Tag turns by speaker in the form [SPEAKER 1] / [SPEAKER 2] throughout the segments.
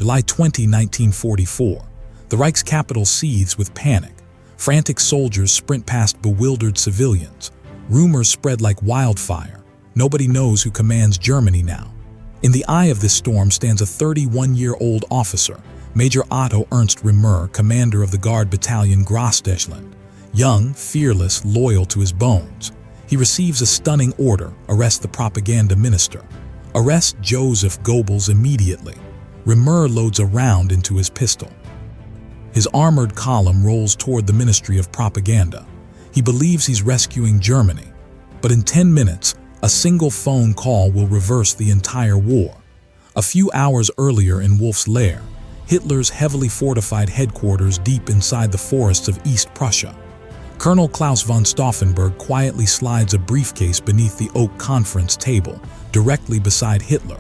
[SPEAKER 1] July 20, 1944. The Reich's capital seethes with panic. Frantic soldiers sprint past bewildered civilians. Rumors spread like wildfire. Nobody knows who commands Germany now. In the eye of this storm stands a 31-year-old officer, Major Otto Ernst Remer, commander of the Guard Battalion Grossdeutschland. Young, fearless, loyal to his bones. He receives a stunning order: arrest the propaganda minister. Arrest Joseph Goebbels immediately. Remer loads a round into his pistol. His armored column rolls toward the Ministry of Propaganda. He believes he's rescuing Germany. But in 10 minutes, a single phone call will reverse the entire war. A few hours earlier in Wolf's Lair, Hitler's heavily fortified headquarters deep inside the forests of East Prussia, Colonel Claus von Stauffenberg quietly slides a briefcase beneath the oak conference table, directly beside Hitler.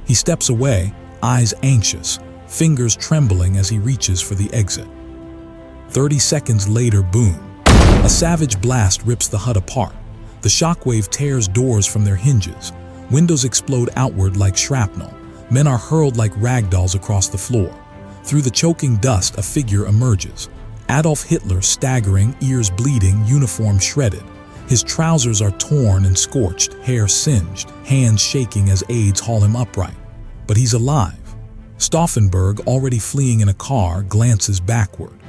[SPEAKER 1] He steps away, eyes anxious, fingers trembling as he reaches for the exit. 30 seconds later, boom. A savage blast rips the hut apart. The shockwave tears doors from their hinges. Windows explode outward like shrapnel. Men are hurled like ragdolls across the floor. Through the choking dust, a figure emerges. Adolf Hitler, staggering, ears bleeding, uniform shredded. His trousers are torn and scorched, hair singed, hands shaking as aides haul him upright. But he's alive. Stauffenberg, already fleeing in a car, glances backward.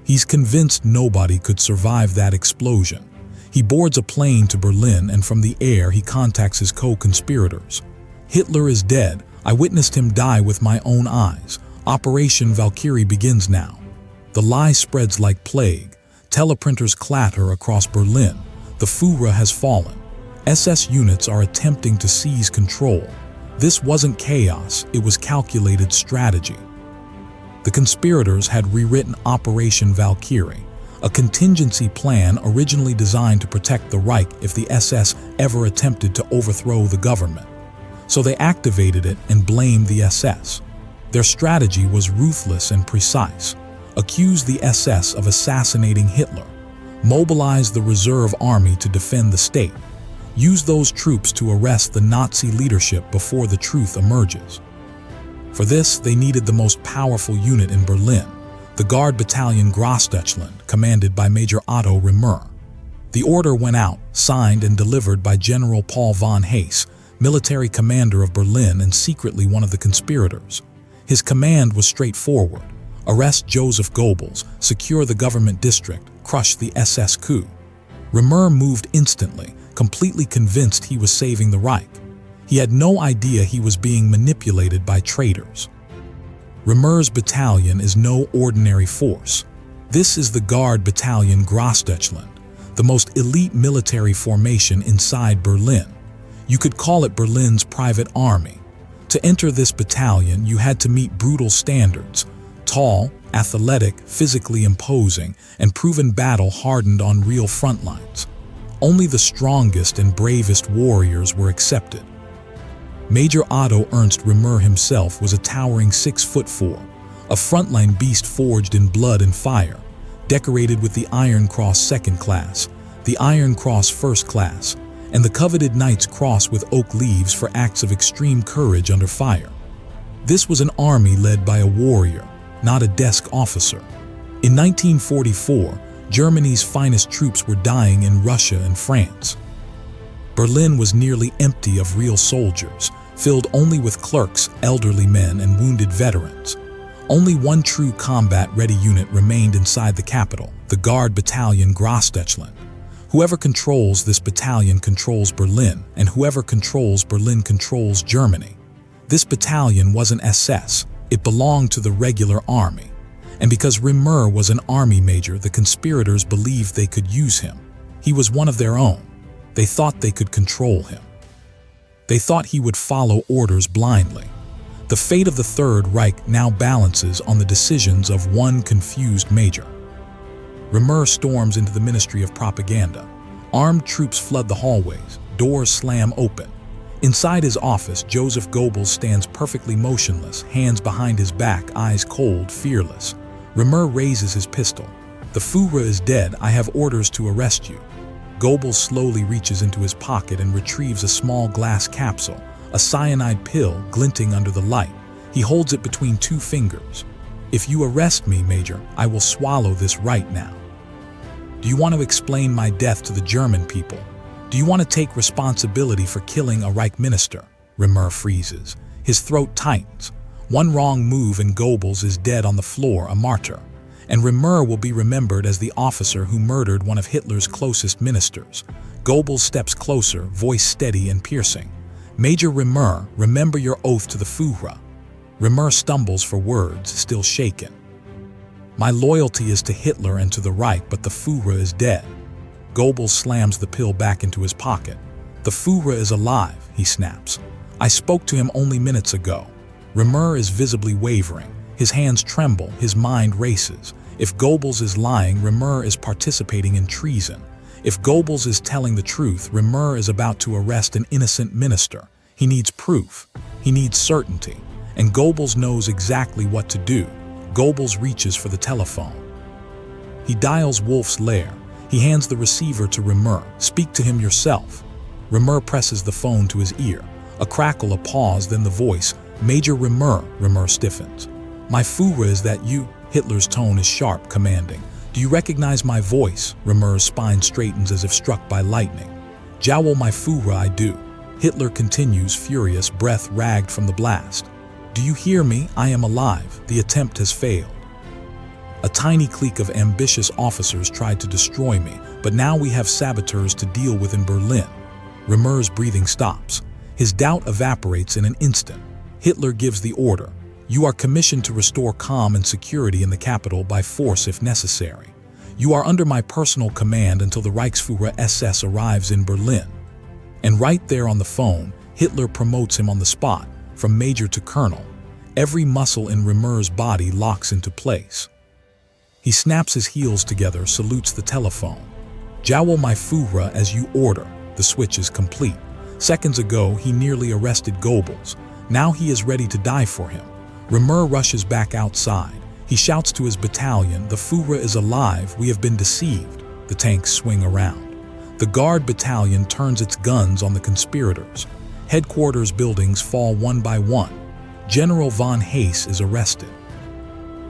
[SPEAKER 1] He's convinced nobody could survive that explosion. He boards a plane to Berlin, and from the air he contacts his co-conspirators. Hitler is dead. I witnessed him die with my own eyes. Operation Valkyrie begins now. The lie spreads like plague. Teleprinters clatter across Berlin. The Führer has fallen. SS units are attempting to seize control. This wasn't chaos, it was calculated strategy. The conspirators had rewritten Operation Valkyrie, a contingency plan originally designed to protect the Reich if the SS ever attempted to overthrow the government. So they activated it and blamed the SS. Their strategy was ruthless and precise. Accuse the SS of assassinating Hitler. Mobilize the reserve army to defend the state. Use those troops to arrest the Nazi leadership before the truth emerges. For this, they needed the most powerful unit in Berlin, the Guard Battalion Grossdeutschland, commanded by Major Otto Remer. The order went out, signed and delivered by General Paul von Hesse, military commander of Berlin and secretly one of the conspirators. His command was straightforward: arrest Joseph Goebbels, secure the government district, crush the SS coup. Remer moved instantly, completely convinced he was saving the Reich. He had no idea he was being manipulated by traitors. Remer's battalion is no ordinary force. This is the Guard Battalion Grossdeutschland, the most elite military formation inside Berlin. You could call it Berlin's private army. To enter this battalion, you had to meet brutal standards: tall, athletic, physically imposing, and proven battle-hardened on real front lines. Only the strongest and bravest warriors were accepted. Major Otto Ernst Remer himself was a towering 6'4", a frontline beast forged in blood and fire, decorated with the Iron Cross Second Class, the Iron Cross First Class, and the coveted Knight's Cross with oak leaves for acts of extreme courage under fire. This was an army led by a warrior, not a desk officer. In 1944, Germany's finest troops were dying in Russia and France. Berlin was nearly empty of real soldiers, filled only with clerks, elderly men, and wounded veterans. Only one true combat-ready unit remained inside the capital, the Guard Battalion Grossdeutschland. Whoever controls this battalion controls Berlin, and whoever controls Berlin controls Germany. This battalion wasn't SS, it belonged to the regular army. And because Remer was an army major, the conspirators believed they could use him. He was one of their own. They thought they could control him. They thought he would follow orders blindly. The fate of the Third Reich now balances on the decisions of one confused major. Remer storms into the Ministry of Propaganda. Armed troops flood the hallways. Doors slam open. Inside his office, Joseph Goebbels stands perfectly motionless, hands behind his back, eyes cold, fearless. Remer raises his pistol. "The Führer is dead. I have orders to arrest you." Goebbels slowly reaches into his pocket and retrieves a small glass capsule, a cyanide pill glinting under the light. He holds it between two fingers. "If you arrest me, Major, I will swallow this right now. Do you want to explain my death to the German people? Do you want to take responsibility for killing a Reich minister?" Remer freezes. His throat tightens. One wrong move and Goebbels is dead on the floor, a martyr. And Remer will be remembered as the officer who murdered one of Hitler's closest ministers. Goebbels steps closer, voice steady and piercing. "Major Remer, remember your oath to the Führer." Remer stumbles for words, still shaken. "My loyalty is to Hitler and to the Reich, but the Führer is dead." Goebbels slams the pill back into his pocket. "The Führer is alive," he snaps. "I spoke to him only minutes ago." Remer is visibly wavering. His hands tremble, his mind races. If Goebbels is lying, Remer is participating in treason. If Goebbels is telling the truth, Remer is about to arrest an innocent minister. He needs proof. He needs certainty. And Goebbels knows exactly what to do. Goebbels reaches for the telephone. He dials Wolf's Lair. He hands the receiver to Remer. "Speak to him yourself." Remer presses the phone to his ear. A crackle, a pause, then the voice. "Major Remer." Remer stiffens. "My Führer, is that you?" Hitler's tone is sharp, commanding. "Do you recognize my voice?" Remer's spine straightens as if struck by lightning. "Jawohl, my Führer, I do." Hitler continues, furious, breath ragged from the blast. "Do you hear me? I am alive. The attempt has failed. A tiny clique of ambitious officers tried to destroy me, but now we have saboteurs to deal with in Berlin." Remer's breathing stops. His doubt evaporates in an instant. Hitler gives the order. "You are commissioned to restore calm and security in the capital by force if necessary. You are under my personal command until the Reichsführer SS arrives in Berlin." And right there on the phone, Hitler promotes him on the spot, from major to colonel. Every muscle in Remer's body locks into place. He snaps his heels together, salutes the telephone. "Jawohl, my Führer, as you order." The switch is complete. Seconds ago, he nearly arrested Goebbels. Now he is ready to die for him. Remer rushes back outside. He shouts to his battalion, "The Führer is alive, we have been deceived." The tanks swing around. The Guard Battalion turns its guns on the conspirators. Headquarters buildings fall one by one. General von Hase is arrested.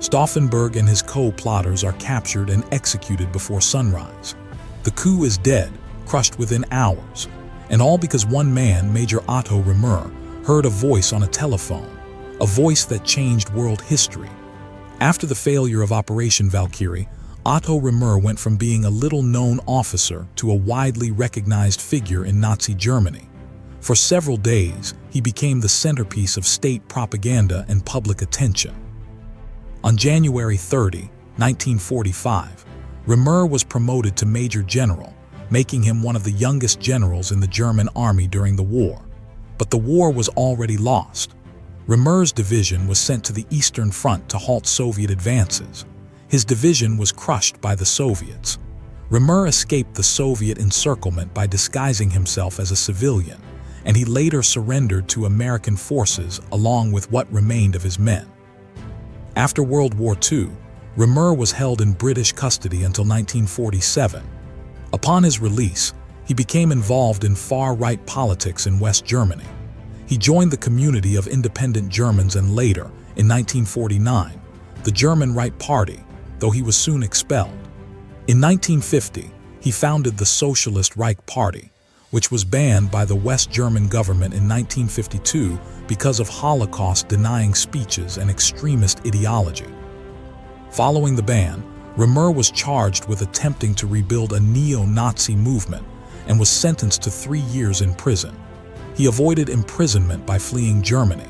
[SPEAKER 1] Stauffenberg and his co-plotters are captured and executed before sunrise. The coup is dead, crushed within hours. And all because one man, Major Otto Remer, heard a voice on a telephone. A voice that changed world history. After the failure of Operation Valkyrie, Otto Remer went from being a little-known officer to a widely recognized figure in Nazi Germany. For several days, he became the centerpiece of state propaganda and public attention. On January 30, 1945, Remer was promoted to Major General, making him one of the youngest generals in the German army during the war. But the war was already lost. Remer's division was sent to the Eastern Front to halt Soviet advances. His division was crushed by the Soviets. Remer escaped the Soviet encirclement by disguising himself as a civilian, and he later surrendered to American forces along with what remained of his men. After World War II, Remer was held in British custody until 1947. Upon his release, he became involved in far-right politics in West Germany. He joined the Community of Independent Germans and later, in 1949, the German Right Party, though he was soon expelled. In 1950, he founded the Socialist Reich Party, which was banned by the West German government in 1952 because of Holocaust-denying speeches and extremist ideology. Following the ban, Remer was charged with attempting to rebuild a neo-Nazi movement and was sentenced to 3 years in prison. He avoided imprisonment by fleeing Germany.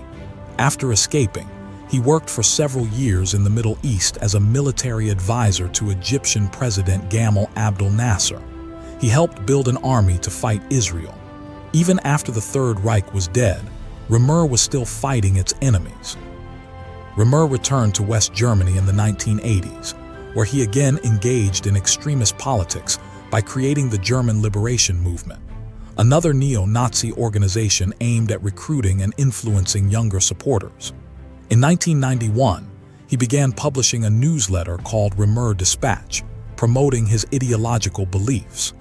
[SPEAKER 1] After escaping, he worked for several years in the Middle East as a military advisor to Egyptian President Gamal Abdel Nasser. He helped build an army to fight Israel. Even after the Third Reich was dead, Remer was still fighting its enemies. Remer returned to West Germany in the 1980s, where he again engaged in extremist politics by creating the German Liberation Movement, another neo-Nazi organization aimed at recruiting and influencing younger supporters. In 1991, he began publishing a newsletter called Remer Dispatch, promoting his ideological beliefs.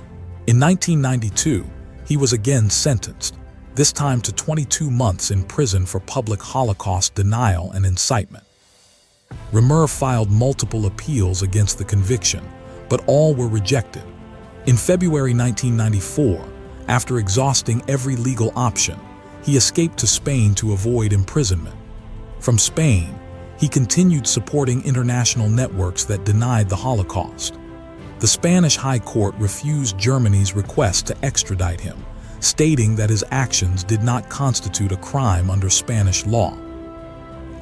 [SPEAKER 1] In 1992, he was again sentenced. this time to 22 months in prison for public Holocaust denial and incitement. Remer filed multiple appeals against the conviction, but all were rejected. In February 1994, after exhausting every legal option, he escaped to Spain to avoid imprisonment. From Spain, he continued supporting international networks that denied the Holocaust. The Spanish High Court refused Germany's request to extradite him, stating that his actions did not constitute a crime under Spanish law.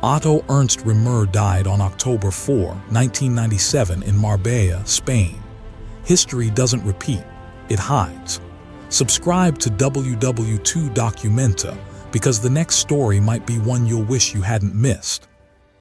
[SPEAKER 1] Otto Ernst Remer died on October 4, 1997 in Marbella, Spain. History doesn't repeat, it hides. Subscribe to WW2 Documenta because the next story might be one you'll wish you hadn't missed.